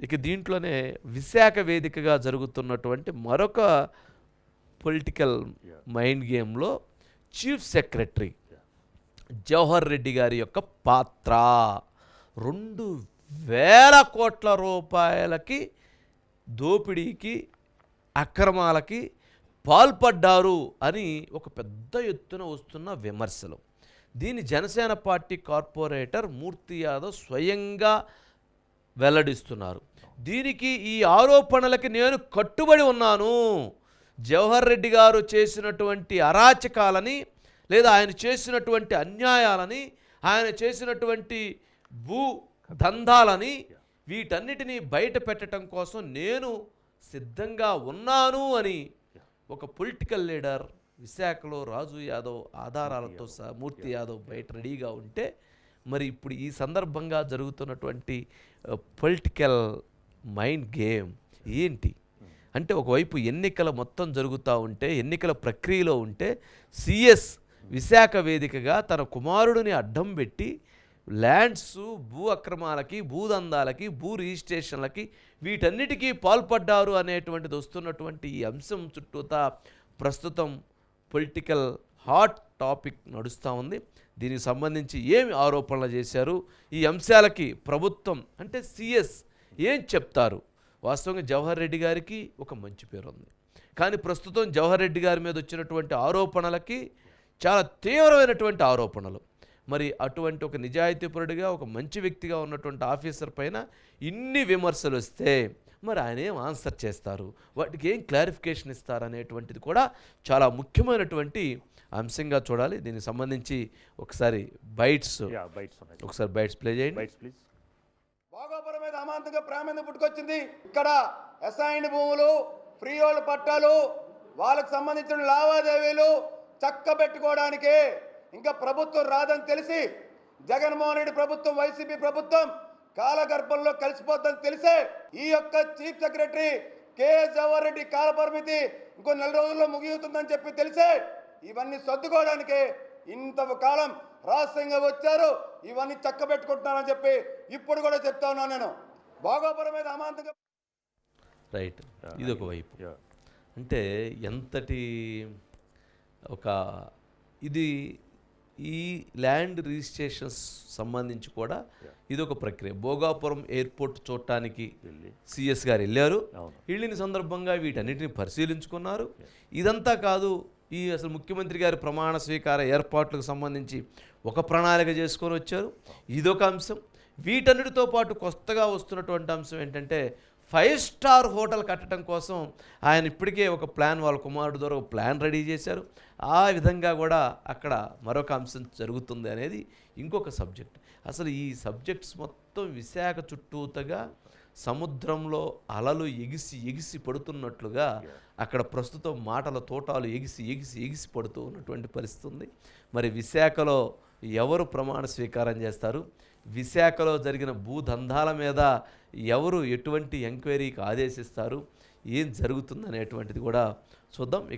ఇక దీంట్లోనే విశాఖ వేదికగా జరుగుతున్నటువంటి మరొక పొలిటికల్ మైండ్ గేమ్లో చీఫ్ సెక్రటరీ జవహర్ రెడ్డి గారి యొక్క పాత్ర 2,000 కోట్ల రూపాయలకి దోపిడీకి అక్రమాలకి పాల్పడ్డారు అని ఒక పెద్ద ఎత్తున వస్తున్న విమర్శలు. దీని జనసేన పార్టీ కార్పొరేటర్ మూర్తి యాదవ్ స్వయంగా వెల్లడిస్తున్నారు. దీనికి ఈ ఆరోపణలకి నేను కట్టుబడి ఉన్నాను. జవహర్ రెడ్డి గారు చేసినటువంటి అరాచకాలని లేదా ఆయన చేసినటువంటి అన్యాయాలని ఆయన చేసినటువంటి భూ దందాలని వీటన్నిటినీ బయట పెట్టడం కోసం నేను సిద్ధంగా ఉన్నాను అని ఒక పొలిటికల్ లీడర్ విశాఖలో రాజు యాదవ్ ఆధారాలతో మూర్తి యాదవ్ బయట రెడీగా ఉంటే మరి ఇప్పుడు ఈ సందర్భంగా జరుగుతున్నటువంటి పొలిటికల్ మైండ్ గేమ్ ఏంటి అంటే ఒకవైపు ఎన్నికల మొత్తం జరుగుతూ ఉంటే ఎన్నికల ప్రక్రియలో ఉంటే సిఎస్ విశాఖ వేదికగా తన కుమారుడిని అడ్డం పెట్టి ల్యాండ్స్ భూ అక్రమాలకి భూదందాలకి భూ రిజిస్ట్రేషన్లకి వీటన్నిటికీ పాల్పడ్డారు అనేటువంటిది వస్తున్నటువంటి ఈ అంశం చుట్టూతా ప్రస్తుతం పొలిటికల్ హాట్ టాపిక్ నడుస్తూ ఉంది. దీనికి సంబంధించి ఏమి ఆరోపణలు చేశారు, ఈ అంశాలకి ప్రభుత్వం అంటే సిఎస్ ఏం చెప్తారు. వాస్తవంగా జవహర్ రెడ్డి గారికి ఒక మంచి పేరు ఉంది, కానీ ప్రస్తుతం జవహర్ రెడ్డి గారి మీద వచ్చినటువంటి ఆరోపణలకి చాలా తీవ్రమైనటువంటి ఆరోపణలు. మరి అటువంటి ఒక నిజాయితీపరుడిగా ఒక మంచి వ్యక్తిగా ఉన్నటువంటి ఆఫీసర్ పైన ఇన్ని విమర్శలు వస్తే మరి ఆయన ఏం ఆన్సర్ చేస్తారు, వాటికి ఏం క్లారిఫికేషన్ ఇస్తారు అనేటువంటిది కూడా చాలా ముఖ్యమైనటువంటి అంశంగా చూడాలి. దీనికి సంబంధించి ఒకసారి బైట్స్ ప్లే చేయండి. భోగాపురం మీద అమాంతంగా ప్రేమ పుట్టుకొచ్చింది. ఇక్కడ అసైన్డ్ భూములు, ఫ్రీ హోల్డ్ పట్టాలు, వాళ్ళకు సంబంధించిన లావాదేవీలు చక్క పెట్టుకోవడానికి ఇంకా ప్రభుత్వం రాదని తెలిసి జగన్మోహన్ రెడ్డి ప్రభుత్వం వైసీపీ ప్రభుత్వం కాలగర్భంలో కలిసిపోద్దని తెలిసే ఈ యొక్క chief secretary KS Jawahar Reddy కాల పరిమితి ఇంకో 4 రోజుల్లో ముగియుతుందని చెప్పి తెలిసే ఇవన్నీ సర్దుకోవడానికి ఇంతకాలం రహస్యంగా వచ్చారు. ఇవన్నీ చక్క పెట్టుకుంటున్నారని చెప్పి ఇప్పుడు కూడా చెప్తా ఉన్నాను నేను. భోగాపురం మీద అమాంతంగా రైట్, ఇది ఒక వైపు అంటే ఎంతటి ఒక ఇది ఈ ల్యాండ్ రిజిస్ట్రేషన్స్ సంబంధించి కూడా ఇదొక ప్రక్రియ. భోగాపురం ఎయిర్పోర్ట్ చూడటానికి సిఎస్ గారు వెళ్ళారు. వెళ్ళిన సందర్భంగా వీటన్నిటిని పరిశీలించుకున్నారు. ఇదంతా కాదు, ఈ అసలు ముఖ్యమంత్రి గారి ప్రమాణ స్వీకార ఏర్పాట్లకు సంబంధించి ఒక ప్రణాళిక చేసుకొని వచ్చారు. ఇదొక అంశం. వీటన్నిటితో పాటు కొత్తగా వస్తున్నటువంటి అంశం ఏంటంటే 5 స్టార్ హోటల్ కట్టడం కోసం ఆయన ఇప్పటికే ఒక ప్లాన్ వాళ్ళ కుమారుడు ద్వారా ఒక ప్లాన్ రెడీ చేశారు. ఆ విధంగా కూడా అక్కడ మరొక అంశం జరుగుతుంది అనేది ఇంకొక సబ్జెక్ట్. అసలు ఈ సబ్జెక్ట్స్ మొత్తం విశాఖ చుట్టూతగా సముద్రంలో అలలు ఎగిసి పడుతున్నట్లుగా అక్కడ ప్రస్తుతం మాటల తోటాలు ఎగిసి పడుతూ ఉన్నటువంటి పరిస్థితి ఉంది. మరి విశాఖలో ఎవరు ప్రమాణ స్వీకారం చేస్తారు, విశాఖలో జరిగిన భూదందాల మీద ఎవరు ఎటువంటి ఎంక్వైరీకి ఆదేశిస్తారు, ఏం జరుగుతుందనేటువంటిది కూడా చూద్దాం.